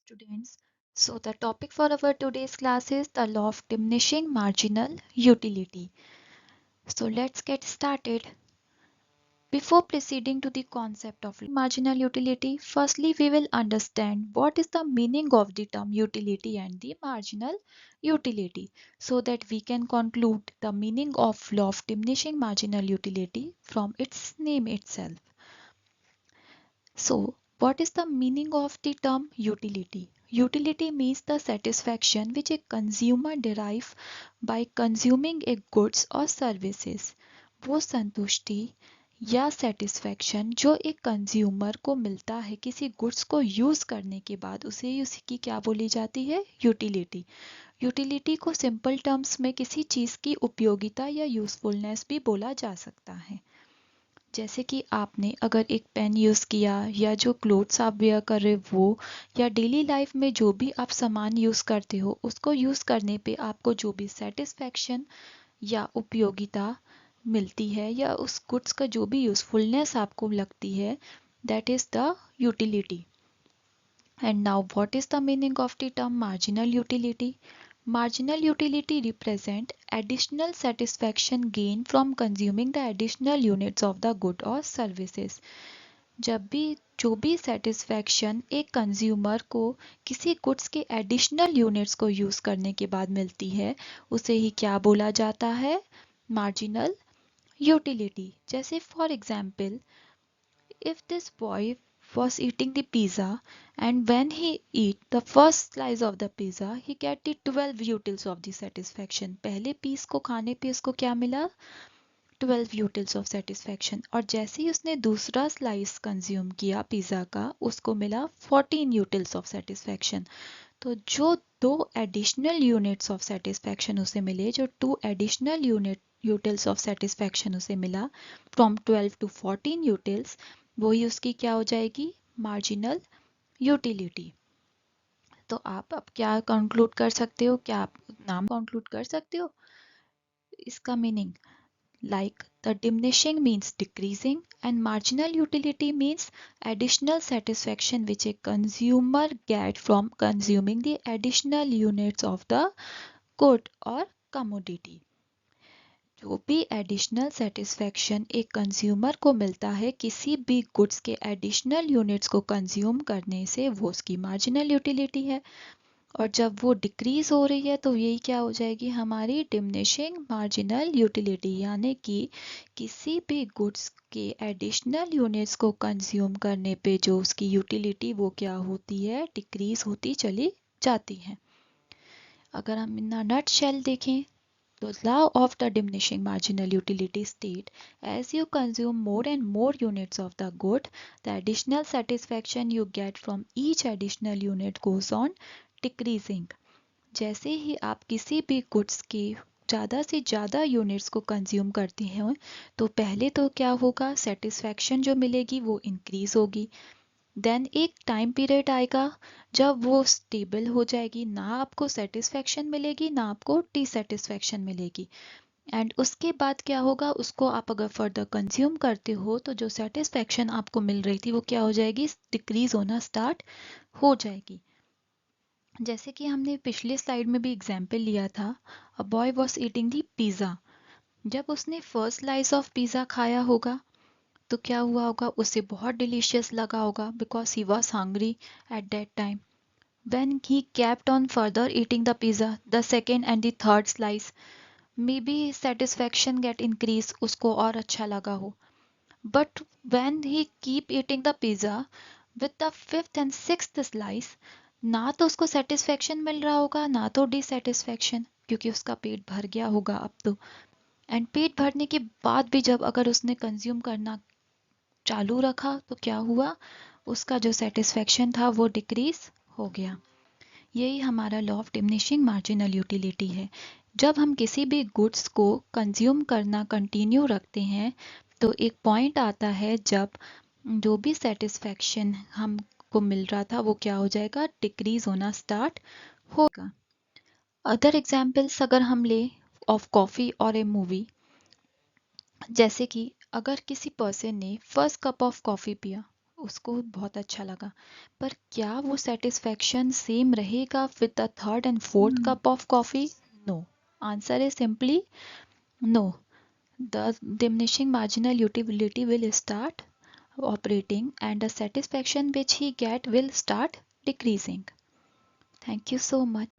students. So the topic for our today's class is the law of diminishing marginal utility. So let's get started. Before proceeding to the concept of marginal utility, firstly we will understand what is the meaning of the term utility and the marginal utility so that we can conclude the meaning of law of diminishing marginal utility from its name itself. So, what is the meaning of the term utility? Utility means the satisfaction which a consumer derive by consuming a goods or services. वो संतुष्टि या satisfaction जो एक consumer को मिलता है किसी goods को यूज करने के बाद उसे उसकी क्या बोली जाती है? यूटिलिटी। यूटिलिटी को सिंपल टर्म्स में किसी चीज की उपयोगिता या यूजफुलनेस भी बोला जा सकता है। जैसे कि आपने अगर एक पेन यूज़ किया या जो क्लोथ्स आप वेयर कर रहे हो वो या डेली लाइफ में जो भी आप सामान यूज़ करते हो उसको यूज़ करने पे आपको जो भी सेटिस्फेक्शन या उपयोगिता मिलती है या उस गुड्स का जो भी यूज़फुलनेस आपको लगती है that is the utility. And now what is the meaning of the term marginal utility? Marginal utility represent additional satisfaction gain from consuming the additional units of the good or services. जब भी जो भी satisfaction एक consumer को किसी goods के additional units को use करने के बाद मिलती है उसे ही क्या बोला जाता है? Marginal utility. जैसे for example if this boy was eating the pizza and when he eat the first slice of the pizza he get the 12 utils of the satisfaction। पहले पीस को खाने पे उसको क्या मिला? 12 यूटिल्स ऑफ सेटिस्फैक्शन। और जैसे ही उसने दूसरा स्लाइस कंज्यूम किया पिज़्ज़ा का उसको मिला 14 यूटिल्स ऑफ सेटिस्फैक्शन। तो जो दो एडिशनल यूनिट्स ऑफ सेटिस्फैक्शन उसे मिले जो two additional utils of satisfaction उसे मिला फ्रॉम 12 टू 14 यूटिल्स वही उसकी क्या हो जाएगी? Marginal utility. तो आप अब क्या कंक्लूड कर सकते हो? क्या आप नाम कंक्लूड कर सकते हो इसका meaning? Like the diminishing means decreasing and marginal utility means additional satisfaction which a consumer get from consuming the additional units of the good or commodity। जो भी एडिशनल सेटिस्फेक्शन एक कंज्यूमर को मिलता है किसी भी गुड्स के एडिशनल यूनिट्स को कंज्यूम करने से वो उसकी मार्जिनल यूटिलिटी है। और जब वो डिक्रीज हो रही है तो यही क्या हो जाएगी? हमारी डिमिनिशिंग मार्जिनल यूटिलिटी। यानी कि किसी भी गुड्स के एडिशनल यूनिट्स को कंज्यूम करने पे जो उसकी यूटिलिटी वो क्या होती है? डिक्रीज होती चली जाती है। अगर हम इन नट शेल देखें तो law of the diminishing marginal utility state as you consume more and more units of the good the additional satisfaction you get from each additional unit goes on decreasing. जैसे ही आप किसी भी गुड्स के ज़्यादा से ज़्यादा यूनिट्स को consume करते हैं तो पहले तो क्या होगा? सेटिस्फैक्शन जो मिलेगी वो इंक्रीज होगी। देन एक टाइम पीरियड आएगा जब वो स्टेबल हो जाएगी, ना आपको सेटिस्फैक्शन मिलेगी ना आपको डिससेटिस्फैक्शन मिलेगी। एंड उसके बाद क्या होगा? उसको आप अगर फर्दर कंज्यूम करते हो तो जो सेटिस्फैक्शन आपको मिल रही थी वो क्या हो जाएगी? डिक्रीज होना स्टार्ट हो जाएगी। जैसे कि हमने पिछले स्लाइड में भी एग्जाम्पल लिया था, a boy was eating the pizza. जब उसने फर्स्ट स्लाइस ऑफ पिज़्ज़ा खाया होगा तो क्या हुआ होगा? उसे बहुत डिलीशियस लगा होगा because he was hungry at that time. When he kept on further eating the pizza, the second and the third slice, maybe his satisfaction get increased, उसको और अच्छा लगा हो। But when he keep eating the pizza with the fifth and sixth slice, ना तो उसको satisfaction मिल रहा होगा ना तो डिससेटिस्फेक्शन, क्योंकि उसका पेट भर गया होगा अब तो। एंड पेट भरने के बाद भी जब अगर उसने कंज्यूम करना चालू रखा तो क्या हुआ? उसका जो सेटिस्फेक्शन था वो डिक्रीज हो गया। यही हमारा law of diminishing marginal utility है। जब हम किसी भी गुड्स को कंज्यूम करना कंटिन्यू रखते हैं तो एक पॉइंट आता है जब जो भी सेटिस्फेक्शन हमको मिल रहा था वो क्या हो जाएगा? डिक्रीज होना स्टार्ट होगा। अदर एग्जाम्पल्स अगर हम ले ऑफ कॉफ़ी और ए मूवी, जैसे कि अगर किसी पर्सन ने फर्स्ट कप ऑफ कॉफ़ी पिया उसको बहुत अच्छा लगा। पर क्या वो सेटिस्फैक्शन सेम रहेगा with the third and fourth cup of coffee? No. Answer is simply no. The diminishing marginal utility will start operating and the satisfaction which he get will start decreasing. Thank you so much.